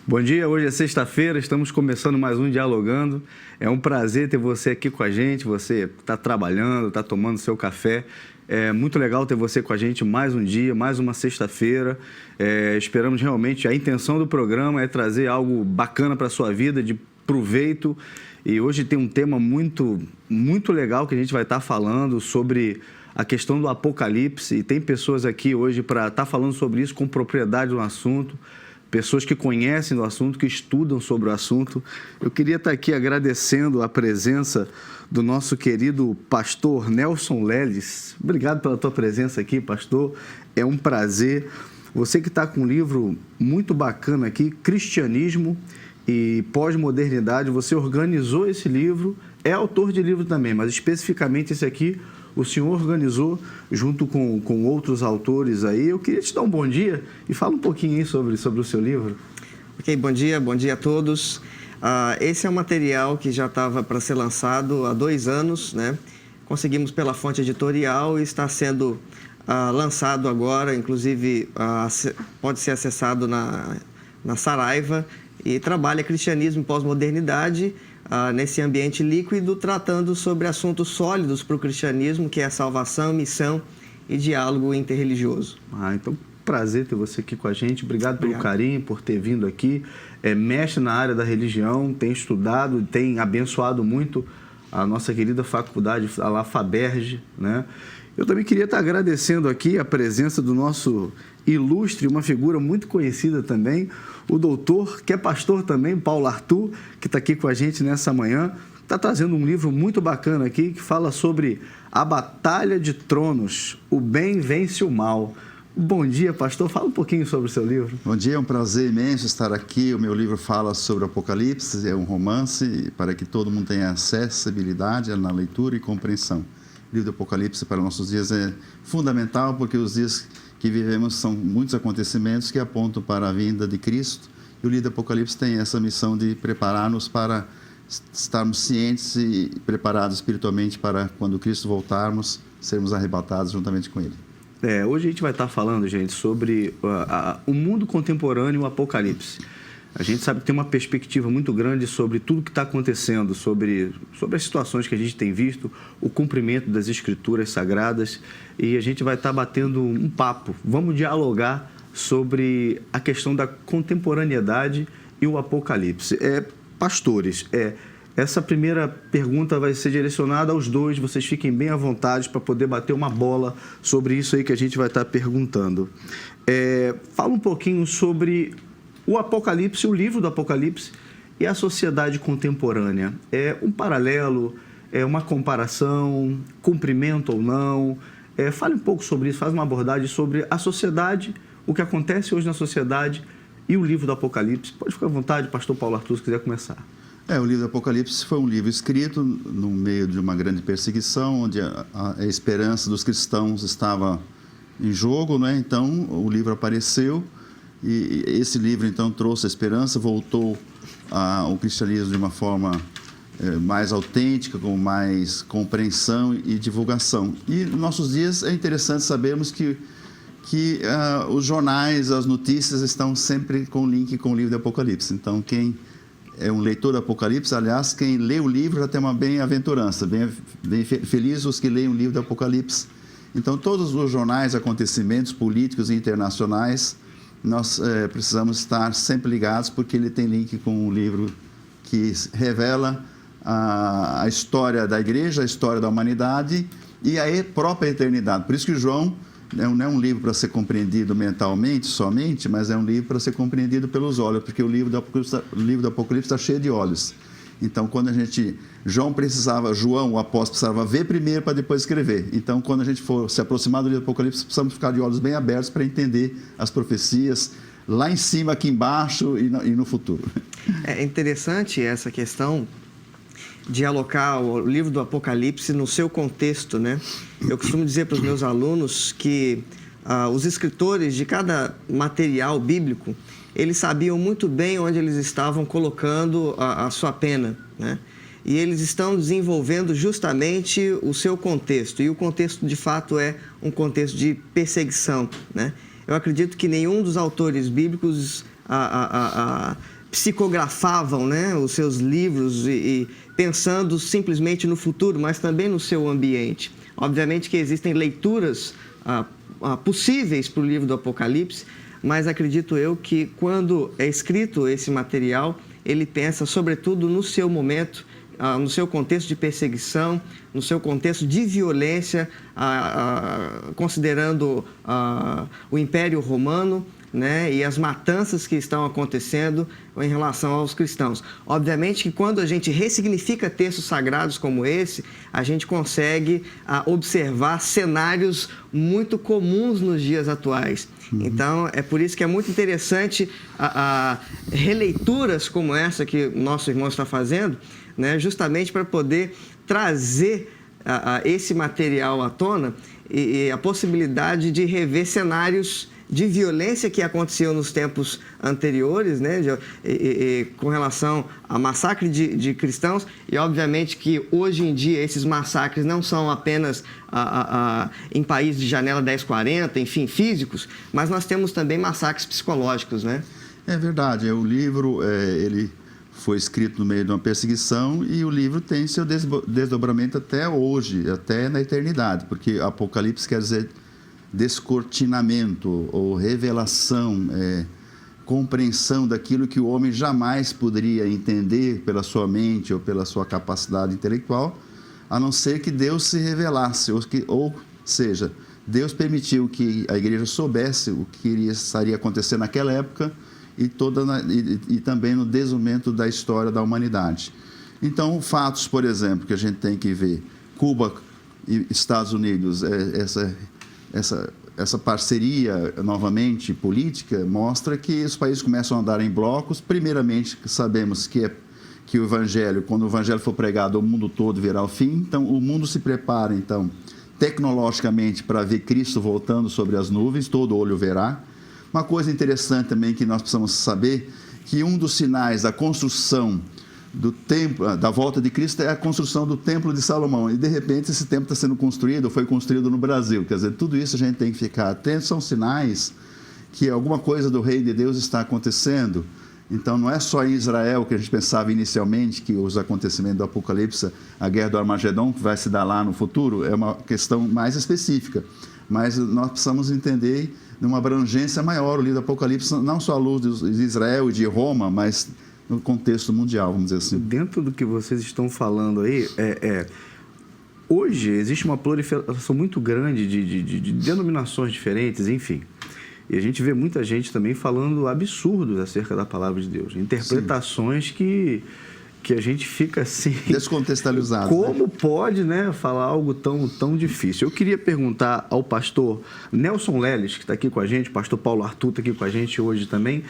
Bom dia, hoje é sexta-feira, estamos começando mais um Dialogando. É um prazer ter você aqui com a gente, você está trabalhando, está tomando seu café. É muito legal ter você com a gente mais um dia, mais uma sexta-feira. Esperamos realmente, a intenção do programa é trazer algo bacana para a sua vida, de proveito. E hoje tem um tema muito legal que a gente vai estar falando sobre a questão do Apocalipse. E tem pessoas aqui hoje para estar falando sobre isso com propriedade no assunto. Pessoas que conhecem do assunto, que estudam sobre o assunto. Eu queria estar aqui agradecendo a presença do nosso querido pastor Nelson Leles. Obrigado pela tua presença aqui, pastor. É um prazer. Você que está com um livro muito bacana aqui, Cristianismo e Pós-Modernidade. Você organizou esse livro, é autor de livro também, mas especificamente esse aqui o senhor organizou junto com outros autores aí. Eu queria te dar um bom dia e fala um pouquinho aí sobre o seu livro. Ok, bom dia a todos. Esse é um material que já estava para ser lançado há 2 anos, né? Conseguimos pela Fonte Editorial e está sendo lançado agora, inclusive pode ser acessado na Saraiva, e trabalha cristianismo e pós-modernidade nesse ambiente líquido, tratando sobre assuntos sólidos para o cristianismo, que é salvação, missão e diálogo interreligioso. Então, prazer ter você aqui com a gente. Obrigado pelo carinho, por ter vindo aqui. Mexe na área da religião, tem estudado, tem abençoado muito a nossa querida faculdade, a FABERJ, né? Eu também queria estar agradecendo aqui a presença do nosso ilustre, uma figura muito conhecida também, o doutor, que é pastor também, Paulo Arthur, que está aqui com a gente nessa manhã. Está trazendo um livro muito bacana aqui, que fala sobre a Batalha de Tronos, o bem vence o mal. Bom dia, pastor. Fala um pouquinho sobre o seu livro. Bom dia, é um prazer imenso estar aqui. O meu livro fala sobre o Apocalipse, é um romance para que todo mundo tenha acessibilidade na leitura e compreensão. O livro do Apocalipse para nossos dias é fundamental, porque os dias que vivemos são muitos acontecimentos que apontam para a vinda de Cristo. E o livro do Apocalipse tem essa missão de preparar-nos para estarmos cientes e preparados espiritualmente para, quando Cristo voltarmos, sermos arrebatados juntamente com Ele. Hoje a gente vai estar falando, gente, sobre o mundo contemporâneo e o Apocalipse. A gente sabe que tem uma perspectiva muito grande sobre tudo que está acontecendo, sobre as situações que a gente tem visto, o cumprimento das Escrituras Sagradas, e a gente vai estar batendo um papo. Vamos dialogar sobre a questão da contemporaneidade e o Apocalipse. Pastores, essa primeira pergunta vai ser direcionada aos dois, vocês fiquem bem à vontade para poder bater uma bola sobre isso aí que a gente vai estar perguntando. Fala um pouquinho sobre o Apocalipse, o livro do Apocalipse e a sociedade contemporânea. É um paralelo, é uma comparação, cumprimento ou não? Fale um pouco sobre isso, faz uma abordagem sobre a sociedade, o que acontece hoje na sociedade e o livro do Apocalipse. Pode ficar à vontade, pastor Paulo Arthur, se quiser começar. O livro do Apocalipse foi um livro escrito no meio de uma grande perseguição, onde a esperança dos cristãos estava em jogo, né? Então, o livro apareceu e esse livro, então, trouxe a esperança, voltou ao cristianismo de uma forma mais autêntica, com mais compreensão e divulgação. E nos nossos dias é interessante sabermos que os jornais, as notícias estão sempre com link com o livro do Apocalipse. Então, quem é um leitor do Apocalipse, aliás, quem lê o livro já tem uma bem-aventurança, bem felizes os que leem o livro do Apocalipse. Então, todos os jornais, acontecimentos políticos e internacionais, nós precisamos estar sempre ligados, porque ele tem link com o livro que revela a história da igreja, a história da humanidade e a própria eternidade. Por isso que João não é um livro para ser compreendido mentalmente somente, mas é um livro para ser compreendido pelos olhos, porque o livro do Apocalipse está cheio de olhos. Então, quando João, o apóstolo, precisava ver primeiro para depois escrever. Então, quando a gente for se aproximar do livro do Apocalipse, precisamos ficar de olhos bem abertos para entender as profecias lá em cima, aqui embaixo e no futuro. É interessante essa questão de alocar o livro do Apocalipse no seu contexto, né? Eu costumo dizer para os meus alunos que os escritores de cada material bíblico, eles sabiam muito bem onde eles estavam colocando a sua pena, né? E eles estão desenvolvendo justamente o seu contexto. E o contexto, de fato, é um contexto de perseguição, né? Eu acredito que nenhum dos autores bíblicos psicografavam, né, os seus livros e pensando simplesmente no futuro, mas também no seu ambiente. Obviamente que existem leituras possíveis para o livro do Apocalipse, mas acredito eu que quando é escrito esse material, ele pensa sobretudo no seu momento, no seu contexto de perseguição, no seu contexto de violência, considerando o Império Romano, né, e as matanças que estão acontecendo em relação aos cristãos. Obviamente que quando a gente ressignifica textos sagrados como esse, a gente consegue observar cenários muito comuns nos dias atuais. Então, é por isso que é muito interessante releituras como essa que o nosso irmão está fazendo, né, justamente para poder trazer esse material à tona e a possibilidade de rever cenários de violência que aconteceu nos tempos anteriores, né, com relação a massacre de cristãos, e obviamente que hoje em dia esses massacres não são apenas em países de janela 1040, enfim, físicos, mas nós temos também massacres psicológicos, né? É verdade, o livro ele foi escrito no meio de uma perseguição e o livro tem seu desdobramento até hoje, até na eternidade, porque Apocalipse quer dizer descortinamento ou revelação, compreensão daquilo que o homem jamais poderia entender pela sua mente ou pela sua capacidade intelectual, a não ser que Deus se revelasse, ou seja, Deus permitiu que a igreja soubesse o que estaria acontecendo naquela época e também no desenvolvimento da história da humanidade. Então, fatos, por exemplo, que a gente tem que ver, Cuba e Estados Unidos, essa parceria, novamente, política, mostra que os países começam a andar em blocos. Primeiramente, sabemos que o Evangelho, quando o Evangelho for pregado, o mundo todo verá o fim. Então, o mundo se prepara, então, tecnologicamente, para ver Cristo voltando sobre as nuvens, todo olho verá. Uma coisa interessante também que nós precisamos saber, que um dos sinais da construção do templo, da volta de Cristo, é a construção do Templo de Salomão. E, de repente, esse templo está sendo construído, foi construído no Brasil. Quer dizer, tudo isso a gente tem que ficar atento. São sinais que alguma coisa do reino de Deus está acontecendo. Então, não é só em Israel que a gente pensava inicialmente que os acontecimentos do Apocalipse, a guerra do Armagedon, que vai se dar lá no futuro, é uma questão mais específica. Mas nós precisamos entender numa abrangência maior o livro do Apocalipse, não só à luz de Israel e de Roma, mas no contexto mundial, vamos dizer assim. Dentro do que vocês estão falando aí, hoje existe uma proliferação muito grande de denominações diferentes, enfim. E a gente vê muita gente também falando absurdos acerca da palavra de Deus. Interpretações que a gente fica assim... descontextualizado. Como pode, né, falar algo tão difícil? Eu queria perguntar ao pastor Nelson Leles, que está aqui com a gente, o pastor Paulo Arthur está aqui com a gente hoje também,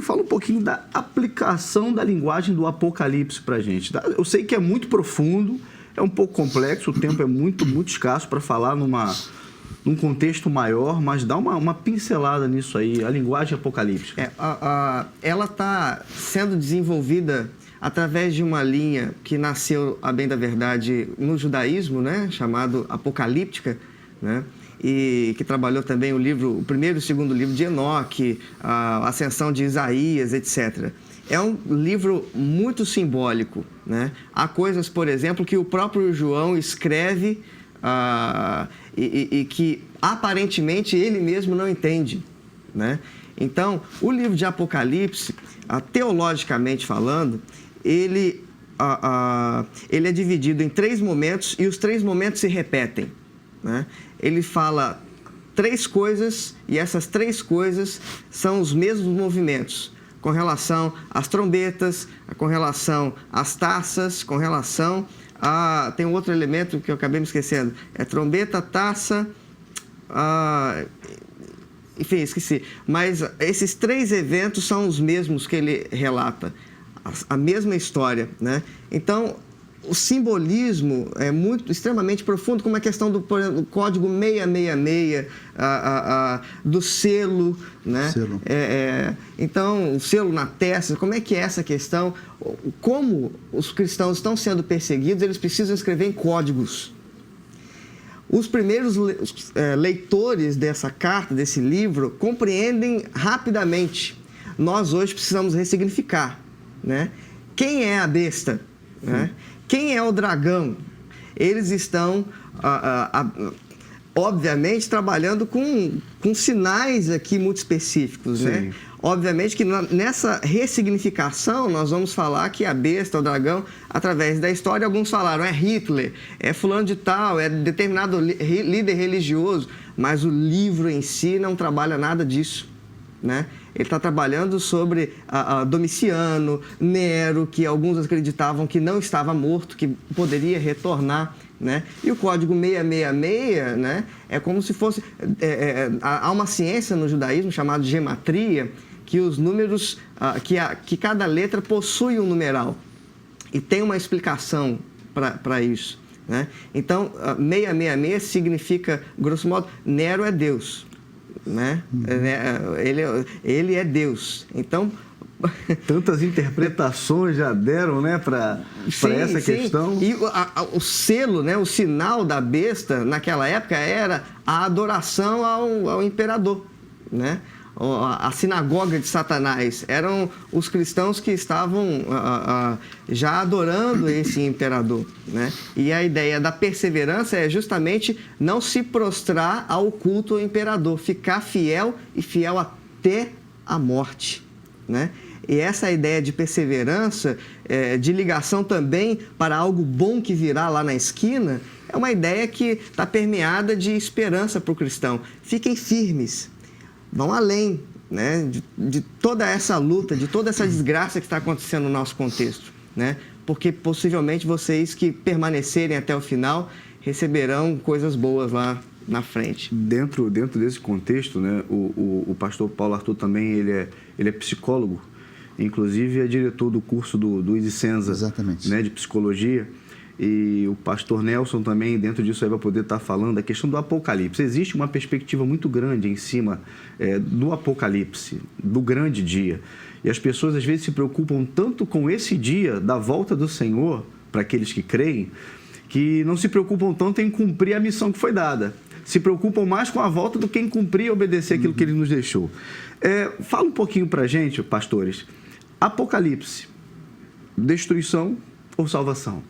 fala um pouquinho da aplicação da linguagem do Apocalipse para a gente. Tá? Eu sei que é muito profundo, é um pouco complexo, o tempo é muito escasso para falar num contexto maior, mas dá uma pincelada nisso aí, a linguagem apocalíptica. Ela está sendo desenvolvida através de uma linha que nasceu, a bem da verdade, no judaísmo, né, chamado apocalíptica, né, e que trabalhou também o primeiro e o segundo livro de Enoque, a ascensão de Isaías, etc. É um livro muito simbólico, né? Há coisas, por exemplo, que o próprio João escreve e que aparentemente ele mesmo não entende, né? Então, o livro de Apocalipse, teologicamente falando, ele é dividido em 3 momentos e os 3 momentos se repetem, né? Ele fala 3 coisas e essas 3 coisas são os mesmos movimentos, com relação às trombetas, com relação às taças, com relação tem um outro elemento que eu acabei me esquecendo. É trombeta, taça... enfim, esqueci. Mas esses 3 eventos são os mesmos que ele relata. A mesma história, né? Então, o simbolismo é extremamente profundo, como a questão do código 666, do selo, né? Selo. Então, o selo na testa, como é que é essa questão? Como os cristãos estão sendo perseguidos, eles precisam escrever em códigos. Os primeiros leitores dessa carta, desse livro, compreendem rapidamente. nós hoje precisamos ressignificar, né? Quem é a besta? Né? Quem é o dragão? Eles estão, obviamente, trabalhando com sinais aqui muito específicos, né? Obviamente que nessa ressignificação nós vamos falar que a besta, o dragão, através da história, alguns falaram é Hitler, é fulano de tal, é determinado líder religioso, mas o livro em si não trabalha nada disso, né? Ele está trabalhando sobre Domiciano, Nero, que alguns acreditavam que não estava morto, que poderia retornar, né? E o código 666, né, é como se fosse... há uma ciência no judaísmo chamada gematria, que os números, que cada letra possui um numeral. E tem uma explicação para isso, né? Então, 666 significa, grosso modo, Nero é Deus, né? Ele é Deus. Então... Tantas interpretações já deram, né, para essa questão. E o selo, né, o sinal da besta naquela época era a adoração ao imperador, né? A sinagoga de Satanás. Eram os cristãos que estavam já adorando esse imperador, né? E a ideia da perseverança é justamente não se prostrar ao culto ao imperador, ficar fiel e fiel até a morte, né? E essa ideia de perseverança, de ligação também para algo bom que virá lá na esquina, é uma ideia que está permeada de esperança para o cristão. Fiquem firmes, vão além, né, de toda essa luta, de toda essa desgraça que está acontecendo no nosso contexto, né? Porque possivelmente vocês que permanecerem até o final receberão coisas boas lá na frente. Dentro desse contexto, né, o pastor Paulo Arthur também ele é psicólogo, inclusive é diretor do curso do Idicenza, né, de psicologia. E o pastor Nelson também, dentro disso aí, vai poder estar falando da questão do Apocalipse. Existe uma perspectiva muito grande em cima do Apocalipse, do grande dia. E as pessoas, às vezes, se preocupam tanto com esse dia da volta do Senhor, para aqueles que creem, que não se preocupam tanto em cumprir a missão que foi dada. Se preocupam mais com a volta do que em cumprir e obedecer aquilo que Ele nos deixou. Fala um pouquinho para a gente, pastores. Apocalipse, destruição ou salvação?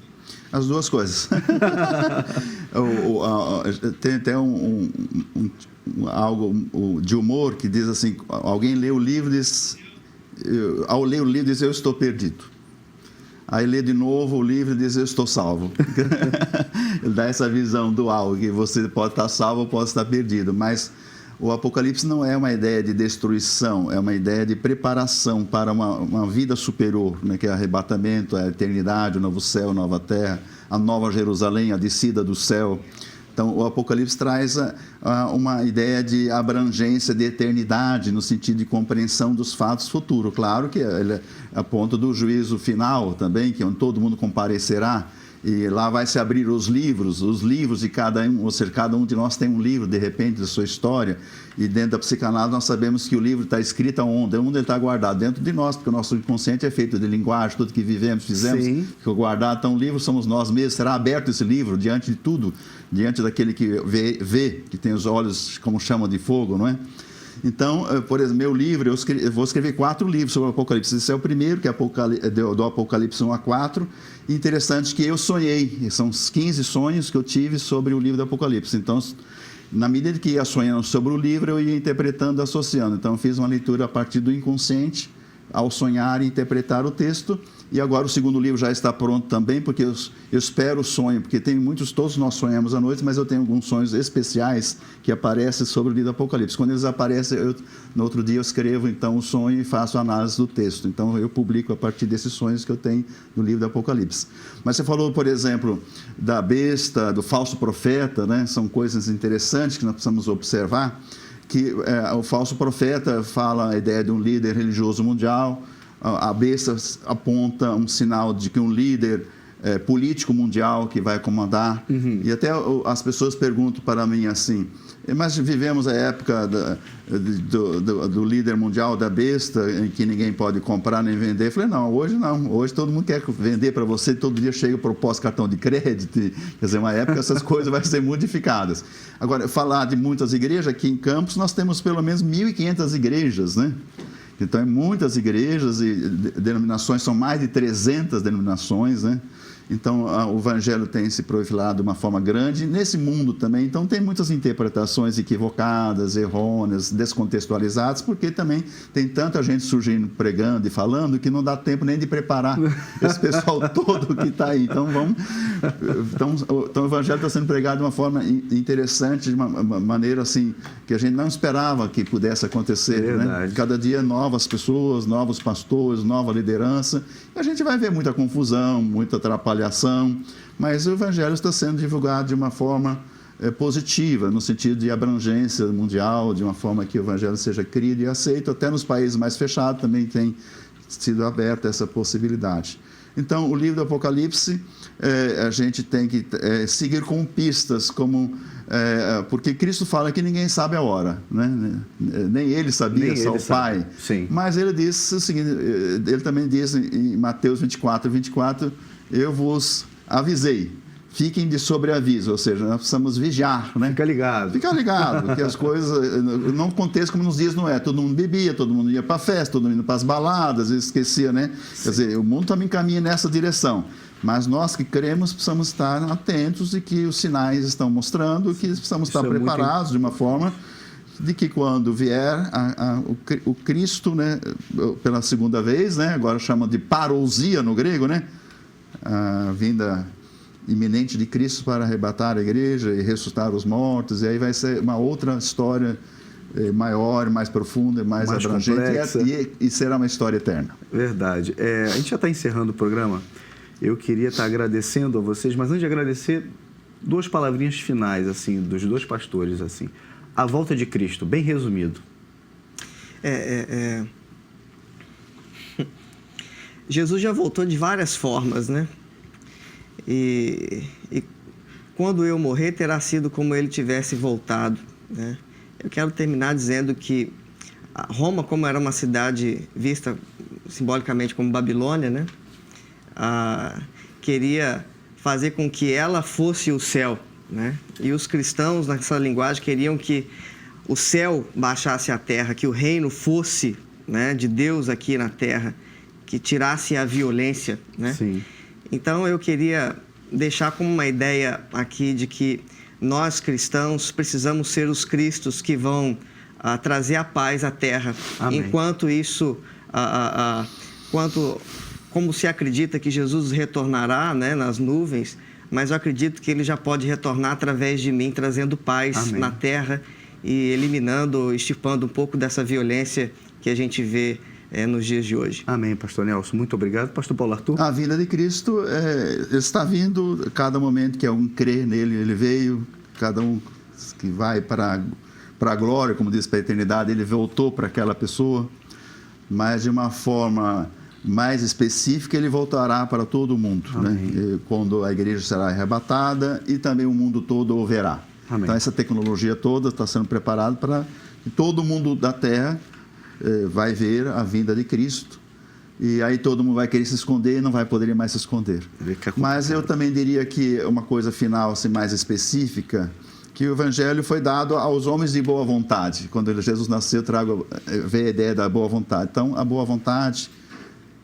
As duas coisas. Tem até algo de humor que diz assim, alguém lê o livro e diz, ao ler o livro diz, eu estou perdido. Aí lê de novo o livro e diz, eu estou salvo. Ele dá essa visão dual, que você pode estar salvo ou pode estar perdido, mas o Apocalipse não é uma ideia de destruição, é uma ideia de preparação para uma vida superior, né, que é o arrebatamento, a eternidade, o novo céu, a nova terra, a nova Jerusalém, a descida do céu. Então, o Apocalipse traz uma ideia de abrangência, de eternidade, no sentido de compreensão dos fatos futuros. Claro que ele aponta do juízo final também, que é onde todo mundo comparecerá, e lá vai se abrir os livros de cada um, ou seja, cada um de nós tem um livro, de repente, da sua história, e dentro da psicanálise nós sabemos que o livro está escrito onde ele está guardado? Dentro de nós, porque o nosso inconsciente é feito de linguagem, tudo que vivemos, fizemos, que guardado, então o livro somos nós mesmos, será aberto esse livro diante de tudo, diante daquele que vê, que tem os olhos como chama de fogo, não é? Então, por exemplo, meu livro, eu vou escrever 4 livros sobre o Apocalipse. Esse é o primeiro, que é do Apocalipse 1 a 4. E interessante que eu sonhei, são 15 sonhos que eu tive sobre o livro do Apocalipse. Então, na medida que ia sonhando sobre o livro, eu ia interpretando, associando. Então, eu fiz uma leitura a partir do inconsciente, ao sonhar e interpretar o texto. E agora o segundo livro já está pronto também, porque eu espero o sonho, porque tem todos nós sonhamos à noite, mas eu tenho alguns sonhos especiais que aparecem sobre o livro do Apocalipse. Quando eles aparecem, no outro dia eu escrevo então o sonho e faço a análise do texto. Então eu publico a partir desses sonhos que eu tenho no livro do Apocalipse. Mas você falou, por exemplo, da besta, do falso profeta, né? São coisas interessantes que nós precisamos observar, que o falso profeta fala a ideia de um líder religioso mundial. A besta aponta um sinal de que um líder político mundial que vai comandar. E até as pessoas perguntam para mim assim, mas vivemos a época do líder mundial, da besta, em que ninguém pode comprar nem vender. Eu falei, não, hoje todo mundo quer vender para você, todo dia chega o propósito cartão de crédito. Quer dizer, uma época essas coisas vão ser modificadas. Agora, falar de muitas igrejas, aqui em Campos nós temos pelo menos 1.500 igrejas, né? Então, em muitas igrejas e denominações, são mais de 300 denominações, né? Então, o Evangelho tem se profilado de uma forma grande nesse mundo também. Então, tem muitas interpretações equivocadas, errôneas, descontextualizadas, porque também tem tanta gente surgindo, pregando e falando, que não dá tempo nem de preparar esse pessoal todo que está aí. Então, então, o Evangelho está sendo pregado de uma forma interessante, de uma maneira assim, que a gente não esperava que pudesse acontecer. Né? Cada dia, novas pessoas, novos pastores, nova liderança. E a gente vai ver muita confusão, muita atrapalhação, mas o Evangelho está sendo divulgado de uma forma positiva, no sentido de abrangência mundial, de uma forma que o Evangelho seja crido e aceito. Até nos países mais fechados também tem sido aberta essa possibilidade. Então, o livro do Apocalipse, a gente tem que seguir com pistas, porque Cristo fala que ninguém sabe a hora, né? Nem ele sabia, só o Pai. Sim. Mas ele disse o seguinte, ele também diz em Mateus 24, eu vos avisei, fiquem de sobreaviso, ou seja, nós precisamos vigiar, né? Fica ligado, que as coisas não aconteçam como nos dias Noé. Todo mundo bebia, todo mundo ia para a festa, todo mundo ia para as baladas, esquecia, né? Sim. Quer dizer, o mundo também caminha nessa direção. Mas nós que cremos precisamos estar atentos e que os sinais estão mostrando que precisamos estar preparados de uma forma de que quando vier o Cristo, né, pela segunda vez, né, agora chama de parousia no grego, né? A vinda iminente de Cristo para arrebatar a igreja e ressuscitar os mortos, e aí vai ser uma outra história maior, mais profunda, mais abrangente, e será uma história eterna. Verdade. A gente já está encerrando o programa. Eu queria estar agradecendo a vocês, mas antes de agradecer, 2 palavrinhas finais, assim, dos 2 pastores, assim. A volta de Cristo, bem resumido. Jesus já voltou de várias formas, né? E quando eu morrer, terá sido como ele tivesse voltado, né? Eu quero terminar dizendo que Roma, como era uma cidade vista simbolicamente como Babilônia, né? Queria fazer com que ela fosse o céu, né? E os cristãos, nessa linguagem, queriam que o céu baixasse à terra, que o reino fosse, né, de Deus aqui na terra, que tirasse a violência, né? Sim. Então, eu queria deixar como uma ideia aqui de que nós, cristãos, precisamos ser os cristos que vão trazer a paz à terra. Amém. Enquanto isso, como se acredita que Jesus retornará, né, nas nuvens, mas eu acredito que ele já pode retornar através de mim, trazendo paz Amém. na terra e eliminando, extirpando um pouco dessa violência que a gente vê nos dias de hoje. Amém, pastor Nelson. Muito obrigado. Pastor Paulo Arthur? A vinda de Cristo está vindo cada momento que alguém crê nele, ele veio. Cada um que vai para a glória, como diz, para a eternidade, ele voltou para aquela pessoa. Mas de uma forma mais específica, ele voltará para todo o mundo, né? Quando a igreja será arrebatada e também o mundo todo o verá. Amém. Então, essa tecnologia toda está sendo preparada para que todo mundo da Terra vai ver a vinda de Cristo. E aí todo mundo vai querer se esconder e não vai poder mais se esconder. Mas eu também diria que uma coisa final, assim, mais específica, que o Evangelho foi dado aos homens de boa vontade. Quando Jesus nasceu, veio a ideia da boa vontade. Então, a boa vontade,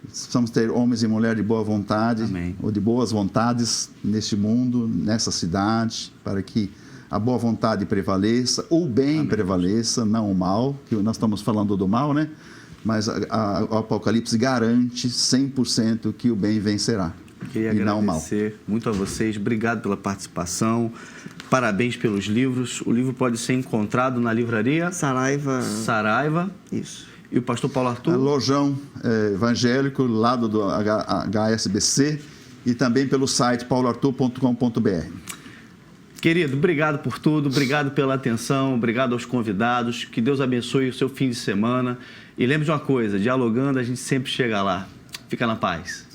precisamos ter homens e mulheres de boa vontade, Amém. Ou de boas vontades neste mundo, nessa cidade, para que a boa vontade prevaleça, o bem Amém. Prevaleça, não o mal, que nós estamos falando do mal, né? Mas o Apocalipse garante 100% que o bem vencerá. Queria agradecer muito a vocês. Obrigado pela participação. Parabéns pelos livros. O livro pode ser encontrado na livraria Saraiva. Isso. E o pastor Paulo Arthur? Lojão evangélico, lado do HSBC, e também pelo site pauloarthur.com.br. Querido, obrigado por tudo, obrigado pela atenção, obrigado aos convidados, que Deus abençoe o seu fim de semana. E lembre de uma coisa, dialogando a gente sempre chega lá. Fica na paz.